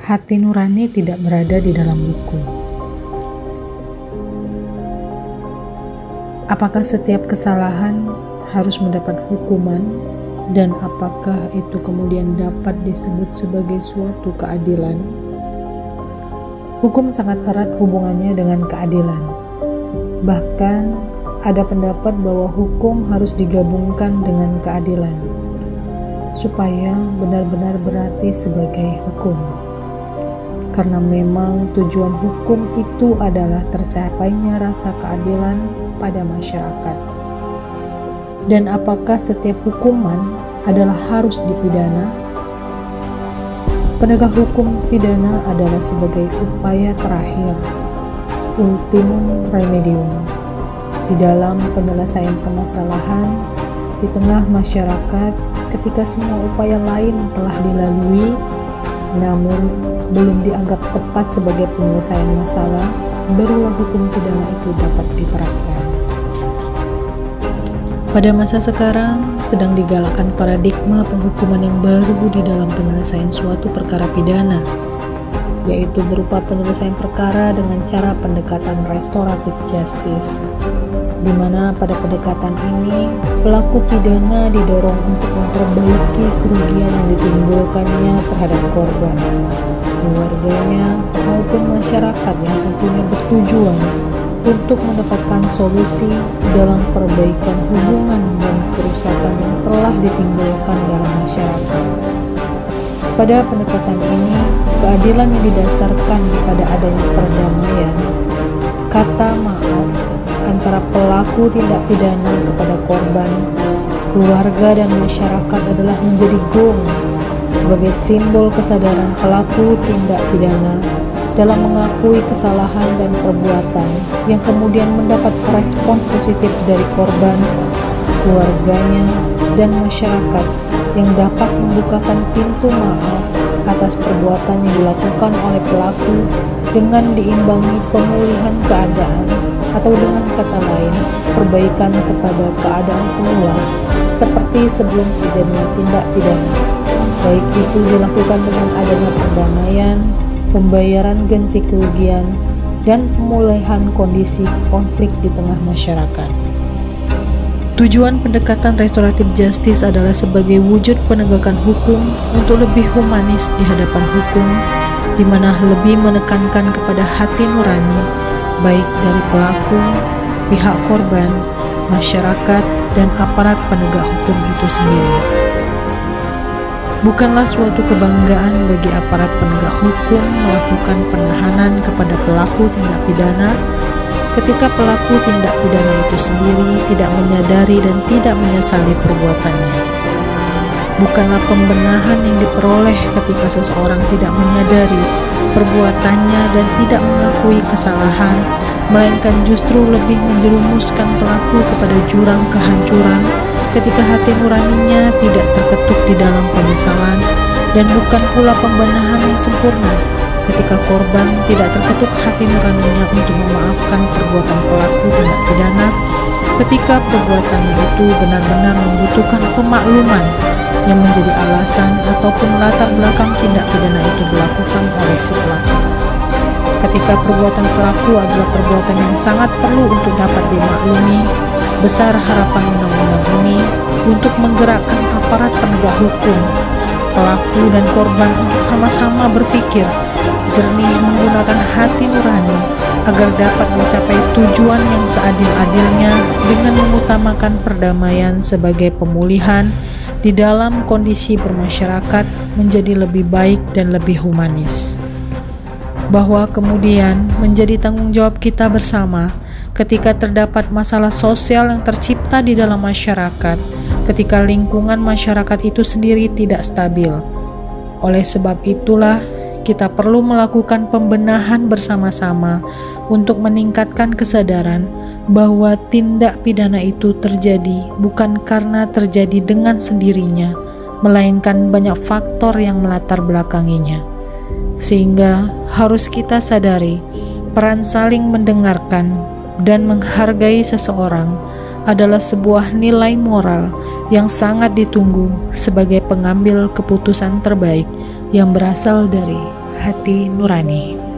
hati nurani tidak berada di dalam buku. Apakah setiap kesalahan harus mendapat hukuman, dan apakah itu kemudian dapat disebut sebagai suatu keadilan? Hukum sangat erat hubungannya dengan keadilan. Bahkan ada pendapat bahwa hukum harus digabungkan dengan keadilan supaya benar-benar berarti sebagai hukum. Karena memang tujuan hukum itu adalah tercapainya rasa keadilan pada masyarakat. Dan apakah setiap hukuman adalah harus dipidana? Penegak hukum pidana adalah sebagai upaya terakhir, ultimum remedium, di dalam penyelesaian permasalahan di tengah masyarakat ketika semua upaya lain telah dilalui, namun belum dianggap tepat sebagai penyelesaian masalah, barulah hukum pidana itu dapat diterapkan. Pada masa sekarang sedang digalakkan paradigma penghukuman yang baru di dalam penyelesaian suatu perkara pidana, yaitu berupa penyelesaian perkara dengan cara pendekatan restoratif justice, di mana pada pendekatan ini pelaku pidana didorong untuk memperbaiki kerugian yang ditimbulkannya terhadap korban, keluarganya, maupun masyarakat yang tentunya bertujuan untuk mendapatkan solusi dalam perbaikan hubungan dan kerusakan yang telah ditimbulkan dalam masyarakat. Pada pendekatan ini, keadilan yang didasarkan pada adanya perdamaian, kata maaf antara pelaku tindak pidana kepada korban, keluarga, dan masyarakat adalah menjadi gong sebagai simbol kesadaran pelaku tindak pidana dalam mengakui kesalahan dan perbuatan yang kemudian mendapat respon positif dari korban, keluarganya, dan masyarakat yang dapat membukakan pintu maaf atas perbuatan yang dilakukan oleh pelaku dengan diimbangi pemulihan keadaan, atau dengan kata lain, perbaikan kepada keadaan semula seperti sebelum terjadinya tindak pidana, baik itu dilakukan dengan adanya perdamaian, pembayaran ganti kerugian, dan pemulihan kondisi konflik di tengah masyarakat. Tujuan pendekatan restoratif justice adalah sebagai wujud penegakan hukum untuk lebih humanis di hadapan hukum, di mana lebih menekankan kepada hati nurani, baik dari pelaku, pihak korban, masyarakat, dan aparat penegak hukum itu sendiri. Bukanlah suatu kebanggaan bagi aparat penegak hukum melakukan penahanan kepada pelaku tindak pidana ketika pelaku tindak pidana itu sendiri tidak menyadari dan tidak menyesali perbuatannya. Bukanlah pembenahan yang diperoleh ketika seseorang tidak menyadari perbuatannya dan tidak mengakui kesalahan, melainkan justru lebih menjerumuskan pelaku kepada jurang kehancuran ketika hati nuraninya tidak terketuk di dalam penyesalan, dan bukan pula pembenahan yang sempurna ketika korban tidak terketuk hati nuraninya untuk memaafkan perbuatan pelaku tindak pidana ketika perbuatannya itu benar-benar membutuhkan pemakluman yang menjadi alasan ataupun latar belakang tindak pidana itu dilakukan oleh si pelaku. Ketika perbuatan pelaku adalah perbuatan yang sangat perlu untuk dapat dimaklumi, besar harapan undang-undang ini untuk menggerakkan aparat penegak hukum, pelaku dan korban untuk sama-sama berpikir jernih menggunakan hati nurani agar dapat mencapai tujuan yang seadil-adilnya dengan mengutamakan perdamaian sebagai pemulihan di dalam kondisi bermasyarakat menjadi lebih baik dan lebih humanis. Bahwa kemudian menjadi tanggung jawab kita bersama ketika terdapat masalah sosial yang tercipta di dalam masyarakat, ketika lingkungan masyarakat itu sendiri tidak stabil. Oleh sebab itulah, kita perlu melakukan pembenahan bersama-sama untuk meningkatkan kesadaran bahwa tindak pidana itu terjadi bukan karena terjadi dengan sendirinya, melainkan banyak faktor yang melatar belakanginya. Sehingga harus kita sadari peran saling mendengarkan dan menghargai seseorang adalah sebuah nilai moral yang sangat ditunggu sebagai pengambil keputusan terbaik yang berasal dari hati nurani.